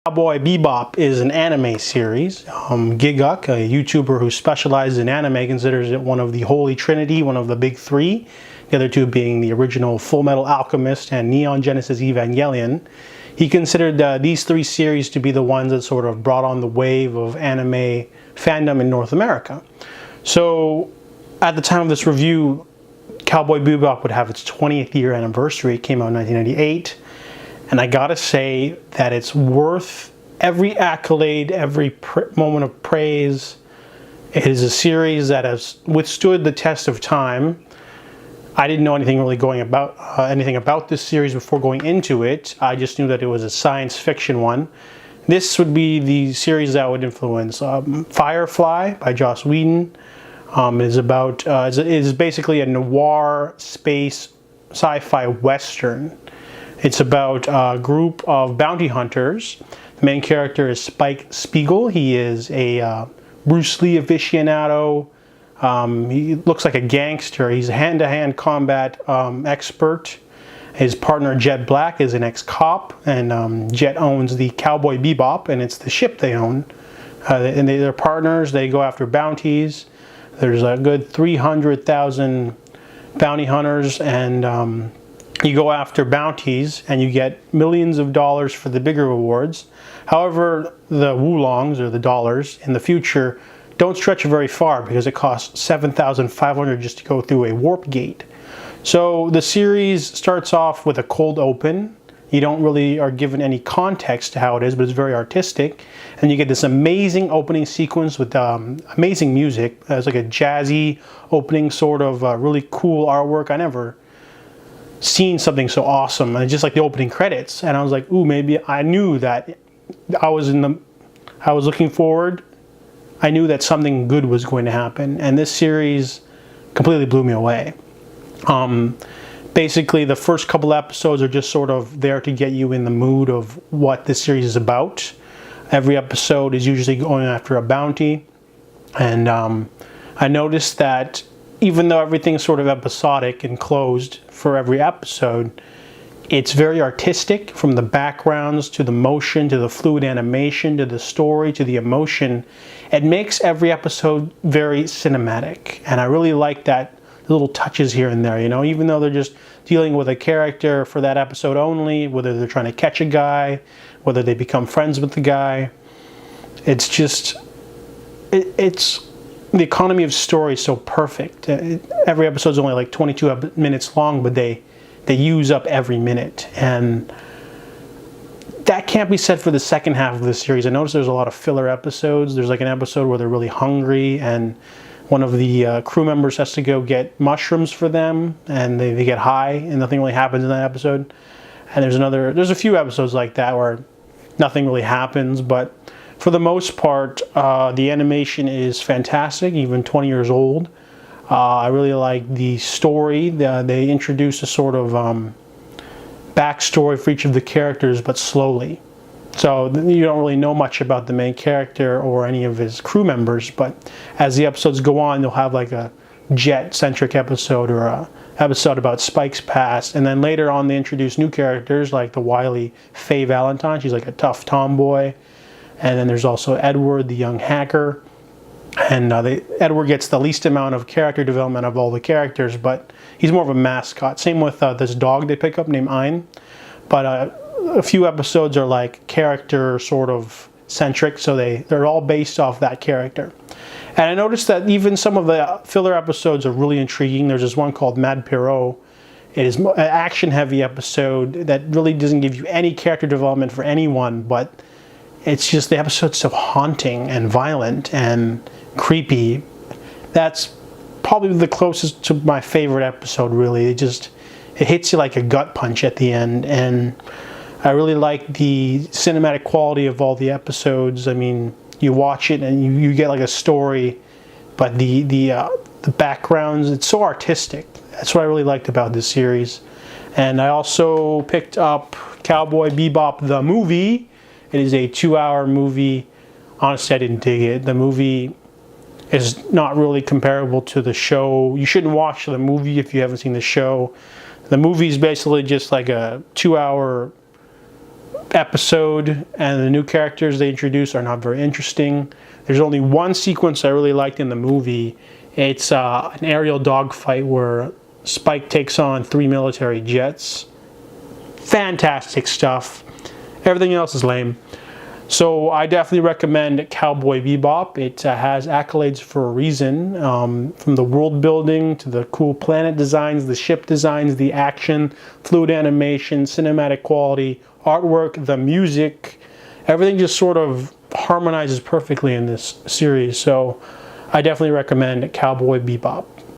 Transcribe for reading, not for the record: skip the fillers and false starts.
Cowboy Bebop is an anime series. Giguk, a YouTuber who specializes in anime, considers it one of the Holy Trinity, one of the big three. The other two being the original Full Metal Alchemist and Neon Genesis Evangelion. He considered these three series to be the ones that sort of brought on the wave of anime fandom in North America. So at the time of this review, Cowboy Bebop would have its 20th year anniversary. It came out in 1998. And I gotta say that it's worth every accolade, every moment of praise. It is a series that has withstood the test of time. I didn't know anything really anything about this series before going into it. I just knew that it was a science fiction one. This would be the series that would influence Firefly by Joss Whedon. It is basically a noir space sci-fi western. It's about a group of bounty hunters. The main character is Spiegel. He is a Bruce Lee aficionado. He looks like a gangster. He's a hand-to-hand combat expert. His partner Jet Black is an ex-cop, and Jet owns the Cowboy Bebop, and it's the ship they own. And they're partners. They go after bounties. There's a good 300,000 bounty hunters, and you go after bounties and you get millions of dollars for the bigger rewards. However, the woolongs, or the dollars, in the future don't stretch very far because it costs $7,500 just to go through a warp gate. So the series starts off with a cold open. You don't really are given any context to how it is, but it's very artistic. And you get this amazing opening sequence with amazing music. It's like a jazzy opening, sort of really cool artwork. I never seen something so awesome, and just like the opening credits, and I was like, ooh, maybe I knew that I was looking forward. I knew that something good was going to happen, and this series completely blew me away. Basically, the first couple episodes are just sort of there to get you in the mood of what this series is about. Every episode is usually going after a bounty, and I noticed that even though everything's sort of episodic and closed for every episode, it's very artistic, from the backgrounds to the motion to the fluid animation to the story to the emotion. It makes every episode very cinematic, and I really like that little touches here and there, you know, even though they're just dealing with a character for that episode only, whether they're trying to catch a guy, whether they become friends with the guy. It's just, it's the economy of story is so perfect. Every episode is only like 22 minutes long, but they use up every minute. And that can't be said for the second half of the series. I noticed there's a lot of filler episodes. There's like an episode where they're really hungry, and one of the crew members has to go get mushrooms for them, and they get high, and nothing really happens in that episode. And there's a few episodes like that where nothing really happens, but for the most part, the animation is fantastic, even 20 years old. I really like the story. They introduce a sort of backstory for each of the characters, but slowly. So you don't really know much about the main character or any of his crew members, but as the episodes go on, you'll have like a Jet-centric episode or a episode about Spike's past, and then later on they introduce new characters like the wily Faye Valentine. She's like a tough tomboy. And then there's also Edward, the young hacker. And Edward gets the least amount of character development of all the characters, but he's more of a mascot. Same with this dog they pick up named Ein. But a few episodes are like character sort of centric, so they're all based off that character. And I noticed that even some of the filler episodes are really intriguing. There's this one called Mad Pierrot. It is an action-heavy episode that really doesn't give you any character development for anyone, but it's just the episode's so haunting and violent and creepy. That's probably the closest to my favorite episode, really. It hits you like a gut punch at the end, and I really like the cinematic quality of all the episodes. I mean, you watch it and you get like a story, but the backgrounds, it's so artistic. That's what I really liked about this series. And I also picked up Cowboy Bebop the movie. It is a 2-hour movie. Honestly, I didn't dig it. The movie is not really comparable to the show. You shouldn't watch the movie if you haven't seen the show. The movie is basically just like a 2-hour episode, and the new characters they introduce are not very interesting. There's only one sequence I really liked in the movie. It's an aerial dogfight where Spike takes on 3 military jets. Fantastic stuff. Everything else is lame. So I definitely recommend Cowboy Bebop. It has accolades for a reason, from the world building to the cool planet designs, the ship designs, the action, fluid animation, cinematic quality, artwork, the music. Everything just sort of harmonizes perfectly in this series. So I definitely recommend Cowboy Bebop.